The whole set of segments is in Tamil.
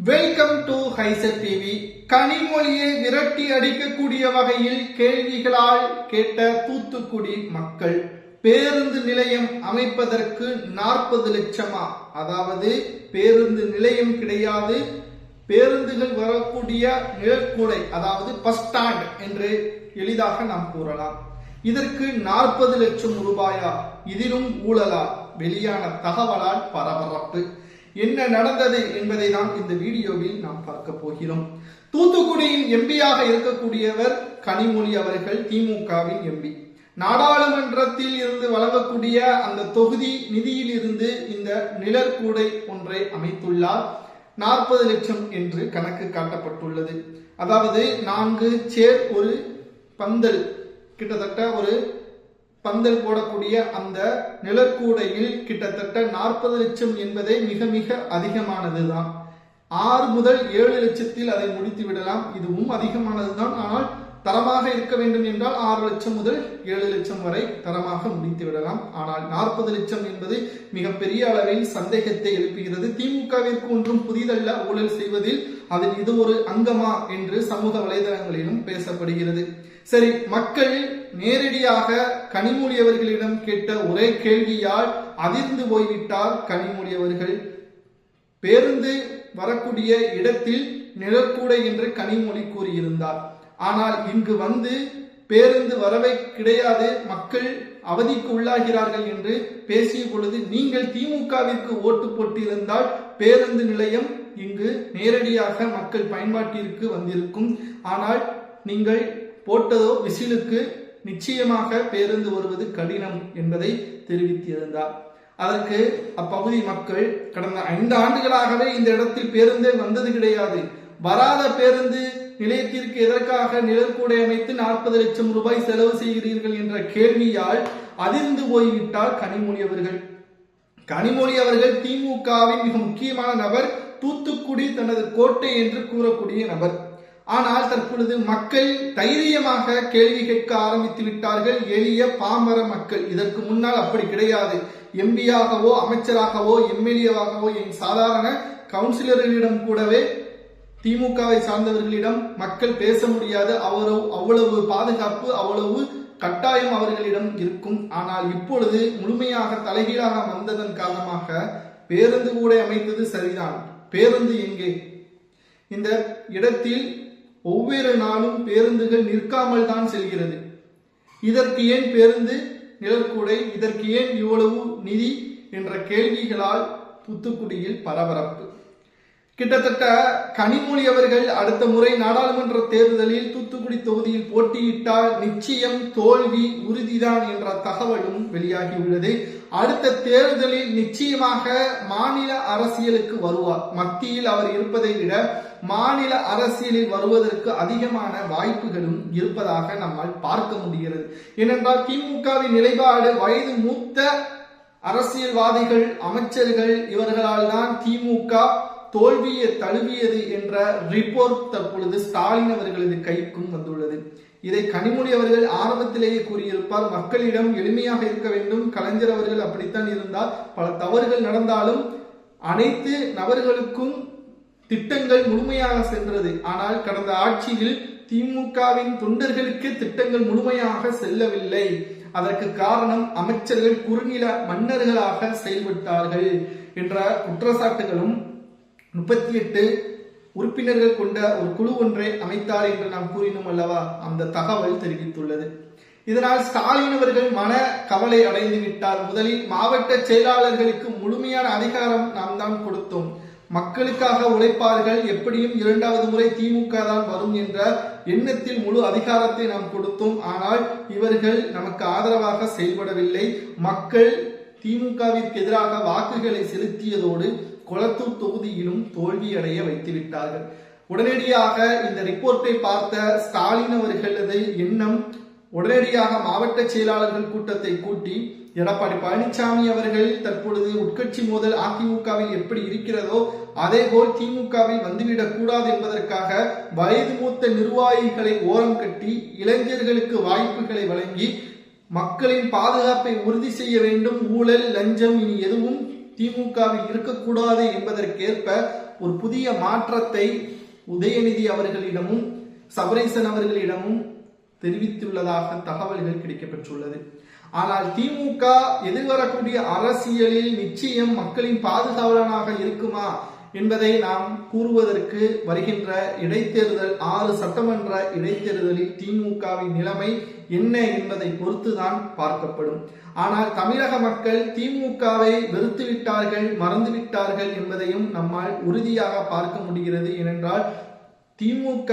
வெல்கம் டு ஹைசர் டிவி. கனிமொழியை விரட்டி அடிக்கக்கூடிய வகையில் கேள்விகளால் கேட்ட தூத்துக்குடி மக்கள் பேருந்து நிலையம் அமைப்பதற்கு 40 லட்சமா? அதாவது பேருந்து நிலையம் கிடையாது, பேருந்துகள் வரக்கூடிய நிழற்கூடை, அதாவது பஸ் ஸ்டாண்ட் என்று எளிதாக நாம் கூறலாம். இதற்கு 40 லட்சம் ரூபாயா? இதிலும் ஊழலா? வெளியான தகவலால் பரபரப்பு. என்ன நடந்தது என்பதை தான் இந்த வீடியோவில் நாம் பார்க்க போகிறோம். தூத்துக்குடியின் எம்பியாக இருக்கக்கூடியவர் கனிமொழி அவர்கள், திமுகவின் எம்பி. நாடாளுமன்றத்தில் இருந்து வழங்கக்கூடிய அந்த தொகுதி நிதியில் இருந்து இந்த நிழற்கூடை ஒன்றை அமைத்துள்ளார். 40 லட்சம் என்று கணக்கு காட்டப்பட்டுள்ளது. அதாவது 4 சேர் ஒரு பந்தல், கிட்டத்தட்ட ஒரு பந்தல் போடக்கூடிய அந்த நிழற்கூடையில் கிட்டத்தட்ட 40 லட்சம் என்பதே மிக மிக அதிகமானதுதான். 6 முதல் 7 லட்சத்தில் அதை முடித்து விடலாம். இதுவும் அதிகமானதுதான். ஆனால் தரமாக இருக்க வேண்டும் என்றால் 6 லட்சம் முதல் 7 லட்சம் வரை தரமாக முடித்து விடலாம். ஆனால் 40 லட்சம் என்பது மிகப்பெரிய அளவில் சந்தேகத்தை எழுப்புகிறது. திமுகவிற்கு ஒன்றும் புதிதல்ல ஊழல் செய்வதில், அதில் இது ஒரு அங்கமா என்று சமூக வலைதளங்களிலும் பேசப்படுகிறது. சரி, மக்கள் நேரடியாக கனிமொழி அவர்களிடம் கேட்ட ஒரே கேள்வியால் அதிர்ந்து போய்விட்டார் கனிமொழி அவர்கள். பேருந்து வரக்கூடிய இடத்தில் நிழற்கூடை என்று கனிமொழி கூறியிருந்தார். ஆனால் இங்கு வந்து பேருந்து வரவே கிடையாது, மக்கள் அவதிக்கு உள்ளாகிறார்கள் என்று பேசிய பொழுது, நீங்கள் திமுகவிற்கு ஓட்டு போட்டிருந்தால் பேருந்து நிலையம் இங்கு நேரடியாக மக்கள் பயன்பாட்டிற்கு வந்திருக்கும். ஆனால் நீங்கள் போட்டதோ விசிலுக்கு, நிச்சயமாக பேருந்து வருவது கடினம் என்பதை தெரிவித்திருந்தார். அதற்கு அப்பகுதி மக்கள், கடந்த 5 ஆண்டுகளாகவே இந்த இடத்தில் பேருந்தே வந்தது கிடையாது, வராத பேருந்து நிலையத்திற்கு எதற்காக நிழற்கூடை அமைத்து 40 லட்சம் ரூபாய் செலவு செய்கிறீர்கள் என்ற கேள்வியால் அதிர்ந்து போய்விட்டார் கனிமொழி அவர்கள். கனிமொழி அவர்கள் திமுகவின் மிக முக்கியமான நபர், தூத்துக்குடி தனது கோட்டை என்று கூறக்கூடிய நபர். ஆனால் தற்பொழுது மக்கள் தைரியமாக கேள்வி கேட்க ஆரம்பித்து விட்டார்கள், எளிய பாமர மக்கள். இதற்கு முன்னால் அப்படி கிடையாது. எம்பியாகவோ அமைச்சராகவோ எம்எல்ஏவாகவோ என் சாதாரண கவுன்சிலர்களிடம் கூடவே திமுகவை சார்ந்தவர்களிடம் மக்கள் பேச முடியாது. அவ்வளவு பாதுகாப்பு, அவ்வளவு கட்டாயம் அவர்களிடம் இருக்கும். ஆனால் இப்பொழுது முழுமையாக தலைகீழாக வந்ததன் காரணமாக பேருந்து கூட அமைத்தது சரிதான். பேருந்து எங்கே? இந்த இடத்தில் ஒவ்வொரு நாளும் பேருந்துகள் நிற்காமல் தான் செல்கிறது. இதற்கு ஏன் பேருந்து நிழற்கூடை? இதற்கு ஏன் இவ்வளவு நிதி என்ற கேள்விகளால் தூத்துக்குடியில் பரபரப்பு. கிட்டத்தட்ட கனிமொழி அவர்கள் அடுத்த முறை நாடாளுமன்ற தேர்தலில் தூத்துக்குடி தொகுதியில் போட்டியிட்டால் நிச்சயம் தோல்வி உறுதிதான் என்ற தகவலும் வெளியாகியுள்ளது. அடுத்த தேர்தலில் நிச்சயமாக மாநில அரசியலுக்கு வருவார். மத்தியில் அவர் இருப்பதை விட மாநில அரசியலில் வருவதற்கு அதிகமான வாய்ப்புகளும் இருப்பதாக நம்மால் பார்க்க முடிகிறது. ஏனென்றால் திமுகவின் நிலைப்பாடு, வயது மூத்த அரசியல்வாதிகள், அமைச்சர்கள், இவர்களால் தான் திமுக தோல்வியை தழுவியது என்ற ரிப்போர்ட் தற்பொழுது ஸ்டாலின் அவர்களது கைக்கும் வந்துள்ளது. இதை கனிமொழி அவர்கள் ஆரம்பத்திலேயே கூறியிருப்பார். மக்களிடம் எளிமையாக இருக்க வேண்டும். கலைஞர் அவர்கள் அப்படித்தான் இருந்தார். பல தவறுகள் நடந்தாலும் அனைத்து நபர்களுக்கும் திட்டங்கள் முழுமையாக சென்றது. ஆனால் கடந்த ஆட்சியில் திமுகவின் தொண்டர்களுக்கு திட்டங்கள் முழுமையாக செல்லவில்லை. அதற்கு காரணம் அமைச்சர்கள் குறுநில மன்னர்களாக செயல்பட்டார்கள் என்ற குற்றச்சாட்டுகளும் 38 உறுப்பினர்கள் கொண்ட ஒரு குழு ஒன்றை அமைத்தார் என்று நாம் கூறினோம் அல்லவா? அந்த தகவல் தெரிவித்துள்ளது. இதனால் ஸ்டாலின் அவர்கள் மன கவலை அடைந்து விட்டார். முதலில் மாவட்ட செயலாளர்களுக்கு முழுமையான அதிகாரம் நாம் தான் கொடுத்தோம், மக்களுக்காக உழைப்பார்கள், எப்படியும் 2வது முறை திமுக தான் வரும் என்ற எண்ணத்தில் முழு அதிகாரத்தை நாம் கொடுத்தோம். ஆனால் இவர்கள் நமக்கு ஆதரவாக செயல்படவில்லை. மக்கள் திமுகவிற்கு எதிராக வாக்குகளை செலுத்தியதோடு கொளத்தூர் தொகுதியிலும் தோல்வியடைய வைத்து விட்டார்கள். உடனடியாக இந்த ரிப்போர்ட்டை பார்த்த ஸ்டாலின் அவர்களது எண்ணம், உடனடியாக மாவட்ட செயலாளர்கள் கூட்டத்தை கூட்டி, எடப்பாடி பழனிசாமி அவர்கள் தற்பொழுது உட்கட்சி மோதல் அதிமுகவில் எப்படி இருக்கிறதோ அதே போல் திமுகவில் வந்துவிடக் கூடாது என்பதற்காக வயது மூத்த நிர்வாகிகளை ஓரம் கட்டி இளைஞர்களுக்கு வாய்ப்புகளை வழங்கி மக்களின் பாதுகாப்பை உறுதி செய்ய வேண்டும். ஊழல், லஞ்சம் இனி எதுவும் திமுகவில் இருக்கக்கூடாது என்பதற்கேற்ப ஒரு புதிய மாற்றத்தை உதயநிதி அவர்களிடமும் சபரீசன் அவர்களிடமும் தெரிவித்துள்ளதாக தகவல்கள் கிடைக்கப்பெற்றுள்ளது. ஆனால் திமுக எதிர்வரக்கூடிய அரசியலில் நிச்சயம் மக்களின் பாதுகாவலனாக இருக்குமா என்பதை நாம் கூறுவதற்கு வருகின்ற இடைத்தேர்தல் 6 சட்டமன்ற இடைத்தேர்தலில் திமுகவின் நிலைமை என்ன என்பதை பொறுத்துதான் பார்க்கப்படும். ஆனால் தமிழக மக்கள் திமுகவை வெறுத்து விட்டார்கள், மறந்து விட்டார்கள் என்பதையும் நம்மால் உறுதியாக பார்க்க முடிகிறது. ஏனென்றால் திமுக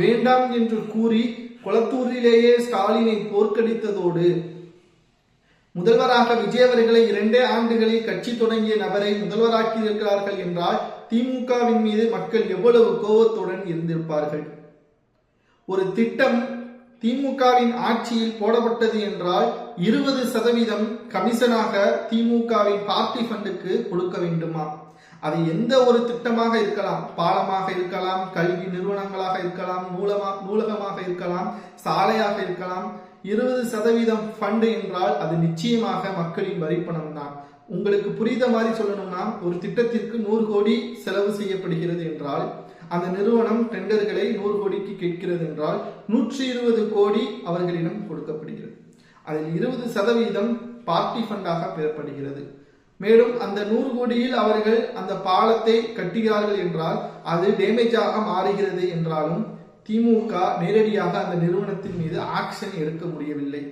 வேண்டாம் என்று கூறி கொளத்தூரிலேயே ஸ்டாலினை தோற்கடித்ததோடு முதல்வராக விஜய் அவர்களை 2 ஆண்டுகளில் கட்சி தொடங்கிய நபரை முதல்வராக்கி இருக்கிறார்கள் என்றால் திமுகவின் மீது மக்கள் எவ்வளவு கோபத்துடன் இருந்திருப்பார்கள். ஒரு திட்டம் திமுகவின் ஆட்சியில் போடப்பட்டது என்றால் 20% கமிஷனாக திமுகவின் பார்ட்டி ஃபண்டுக்கு கொடுக்க வேண்டுமா? அது எந்த ஒரு திட்டமாக இருக்கலாம், பாலமாக இருக்கலாம், கல்வி நிறுவனங்களாக இருக்கலாம், நூலகமாக இருக்கலாம், சாலையாக இருக்கலாம். 20% ஃபண்டு என்றால் அது நிச்சயமாக மக்களின் வரிப்பணம் தான். உங்களுக்கு புரிந்த மாதிரி சொல்லணும்னா, ஒரு திட்டத்திற்கு 100 கோடி செலவு செய்யப்படுகிறது என்றால் அந்த நிறுவனம் டெண்டர்களை 100 கோடிக்கு கேட்கிறது என்றால் 120 கோடி அவர்களிடம் கொடுக்கப்படுகிறது. அதில் 20% பார்ட்டி ஃபண்டாக பெறப்படுகிறது. மேலும் அந்த 100 கோடியில் அவர்கள் அந்த பாலத்தை கட்டுகிறார்கள் என்றால் அது டேமேஜாக மாறுகிறது என்றாலும் திமுக நேரடியாக அந்த நிறுவனத்தின் மீது ஆக்ஷன் எடுக்க முடியவில்லை.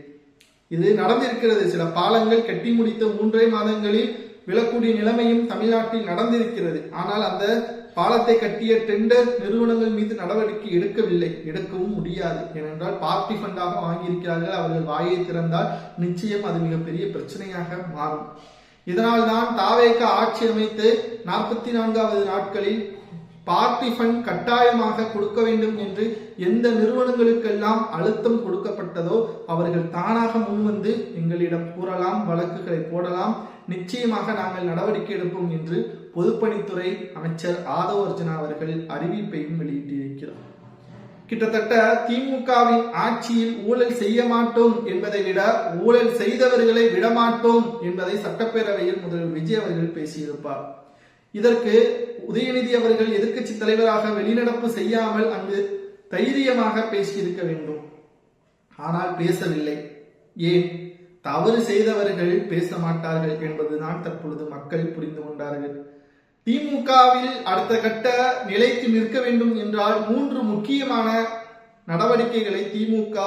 இது நடந்திருக்கிறது. சில பாலங்கள் கட்டி முடித்த 3 மாதங்களில் விழக்கூடிய நிலைமையும் தமிழ்நாட்டில் நடந்திருக்கிறது. ஆனால் அந்த பாலத்தை கட்டிய டெண்டர் நிறுவனங்கள் மீது நடவடிக்கை எடுக்கவில்லை, எடுக்கவும் முடியாது. ஏனென்றால் பார்ட்டி ஃபண்டாக வாங்கியிருக்கிறார்கள். அவர்கள் வாயை திறந்தால் நிச்சயம் அது மிகப்பெரிய பிரச்சனையாக மாறும். இதனால் தான் தாவேக ஆட்சி அமைத்து 44வது நாட்களில் பார்ட்டி ஃபண்ட் கட்டாயமாக கொடுக்க வேண்டும் என்று எந்த நிறுவனங்களுக்கெல்லாம் அழுத்தம் கொடுக்கப்பட்டதோ அவர்கள் தானாக முன்வந்து எங்களிடம் கூறலாம், வழக்குகளை போடலாம், நிச்சயமாக நாங்கள் நடவடிக்கை எடுப்போம் என்று பொதுப்பணித்துறை அமைச்சர் ஆதவ அர்ஜுனா அவர்கள் அறிவிப்பையும் வெளியிட்டிருக்கிறார். கிட்டத்தட்ட திமுகவின் ஆட்சியில் ஊழல் செய்ய மாட்டோம் என்பதை விட ஊழல் செய்தவர்களை விடமாட்டோம் என்பதை சட்டப்பேரவையில் முதல்வர் விஜய் அவர்கள் பேசியிருப்பார். இதற்கு உதயநிதி அவர்கள் எதிர்க்கட்சி தலைவராக வெளிநடப்பு செய்யாமல் அங்கு தைரியமாக பேசியிருக்க வேண்டும். ஆனால் பேசவில்லை. ஏன்? தவறு செய்தவர்கள் பேச மாட்டார்கள் என்பதுதான் தற்பொழுது மக்கள் புரிந்து கொண்டார்கள். திமுகவில் அடுத்த கட்ட நிலைத்து நிற்க வேண்டும் என்றால் 3 முக்கியமான நடவடிக்கைகளை திமுக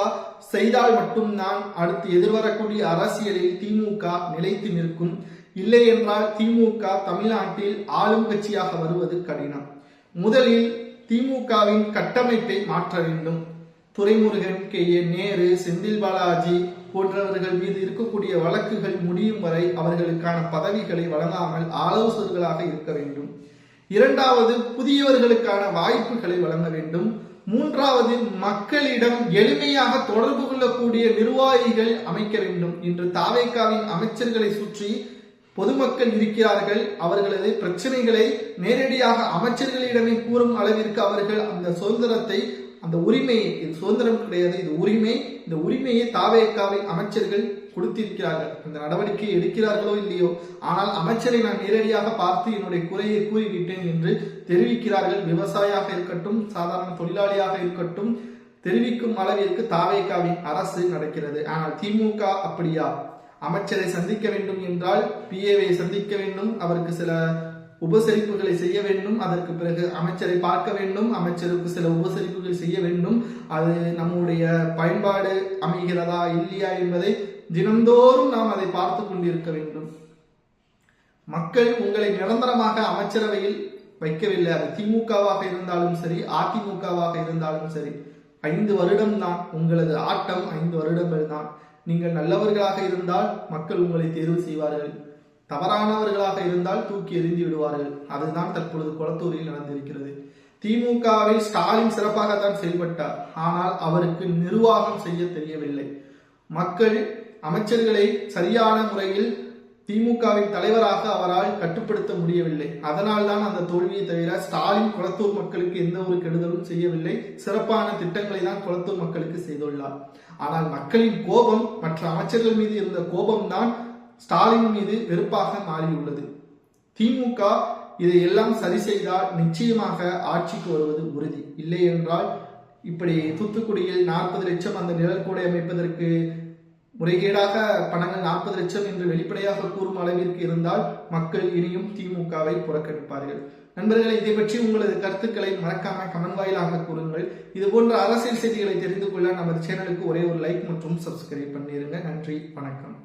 செய்தால் மட்டும்தான் அடுத்து எதிர்வரக்கூடிய அரசியலில் திமுக நிலைத்து நிற்கும். இல்லை என்றால் திமுக தமிழ்நாட்டில் ஆளும் கட்சியாக வருவது கடினம். முதலில் திமுகவின் கட்டமைப்பை மாற்ற வேண்டும். துரைமுருகன், KA நேரு, செந்தில் பாலாஜி போன்றவர்கள் மீது இருக்கக்கூடிய வழக்குகள் முடியும் வரை அவர்களுக்கான பதவிகளை வழங்காமல் ஆலோசகர்களாக இருக்க வேண்டும். 2வது, புதியவர்களுக்கான வாய்ப்புகளை வழங்க வேண்டும். 3வது, மக்களிடம் எளிமையாக தொடர்பு கொள்ளக்கூடிய நிர்வாகிகள் அமைக்க வேண்டும். இன்று தாவேகாவின் அமைச்சர்களை சுற்றி பொதுமக்கள் இருக்கிறார்கள். அவர்களது பிரச்சனைகளை நேரடியாக அமைச்சர்களிடமே கூறும் அளவிற்கு அவர்கள் அந்த சுதந்திரத்தை, அந்த உரிமையை, இது சுதந்திரம் கிடையாது, இது உரிமை, இந்த உரிமையை தாவேகாவின் அமைச்சர்கள் கொடுத்திருக்கிறார்கள். அந்த நடவடிக்கை எடுக்கிறார்களோ இல்லையோ, ஆனால் அமைச்சரை நான் நேரடியாக பார்த்து என்னுடைய குறையை கூறிவிட்டேன் என்று தெரிவிக்கிறார்கள். விவசாயியாக இருக்கட்டும், சாதாரண தொழிலாளியாக இருக்கட்டும், தெரிவிக்கும் அளவிற்கு தாவேகாவின் அரசு நடக்கிறது. ஆனால் திமுக அப்படியா? அமைச்சரை சந்திக்க வேண்டும் என்றால் PAவை சந்திக்க வேண்டும், அவருக்கு சில உபசரிப்புகளை செய்ய வேண்டும், அதற்கு பிறகு அமைச்சரை பார்க்க வேண்டும், அமைச்சருக்கு சில உபசரிப்புகள் செய்ய வேண்டும். அது நம்முடைய பயன்பாடு அமைகிறதா இல்லையா என்பதை தினந்தோறும் நாம் அதை பார்த்து கொண்டிருக்க வேண்டும். மக்கள் உங்களை நிரந்தரமாக அமைச்சரவையில் வைக்கவில்லை. அது திமுகவாக இருந்தாலும் சரி, அதிமுகவாக இருந்தாலும் சரி. 5 வருடம் தான் உங்களது ஆட்டம், 5 வருடங்கள் தான். நீங்கள் நல்லவர்களாக இருந்தால் மக்கள் உங்களை தேர்வு செய்வார்கள், தவறானவர்களாக இருந்தால் தூக்கி எறிந்து விடுவார்கள். அதுதான் தற்பொழுது கொளத்தூரில் நடந்திருக்கிறது. திமுகவில் ஸ்டாலின் சிறப்பாகத்தான் செயல்பட்டார், ஆனால் அவருக்கு நிர்வாகம் செய்ய தெரியவில்லை. மக்கள் அமைச்சர்களை சரியான முறையில் திமுகவின் தலைவராக அவரால் கட்டுப்படுத்த முடியவில்லை. அதனால் தான் அந்த தோல்வியை தவிர ஸ்டாலின் கொளத்தூர் மக்களுக்கு எந்த ஒரு கெடுதலும் செய்யவில்லை. சிறப்பான திட்டங்களை தான் கொளத்தூர் மக்களுக்கு செய்துள்ளார். ஆனால் மக்களின் கோபம், மற்ற அமைச்சர்கள் மீது இருந்த கோபம் தான் ஸ்டாலின் மீது வெறுப்பாக மாறியுள்ளது. திமுக இதையெல்லாம் சரி செய்தால் நிச்சயமாக ஆட்சிக்கு வருவது உறுதி. இல்லை என்றால் இப்படி தூத்துக்குடியில் 40 லட்சம் அந்த நிழற்கூடை அமைப்பதற்கு முறைகேடாக பணங்கள் 40 லட்சம் என்று வெளிப்படையாக கூறும் அளவிற்கு இருந்தால் மக்கள் இனியும் திமுகவை புறக்கணிப்பார்கள். நண்பர்களே, இதை பற்றி உங்களது கருத்துக்களை மறக்காம கமெண்ட் வாயிலாக கூறுங்கள். இது போன்ற அரசியல் செய்திகளை தெரிந்து கொள்ள நமது சேனலுக்கு ஒரே ஒரு லைக் மற்றும் சப்ஸ்கிரைப் பண்ணிருங்க. நன்றி, வணக்கம்.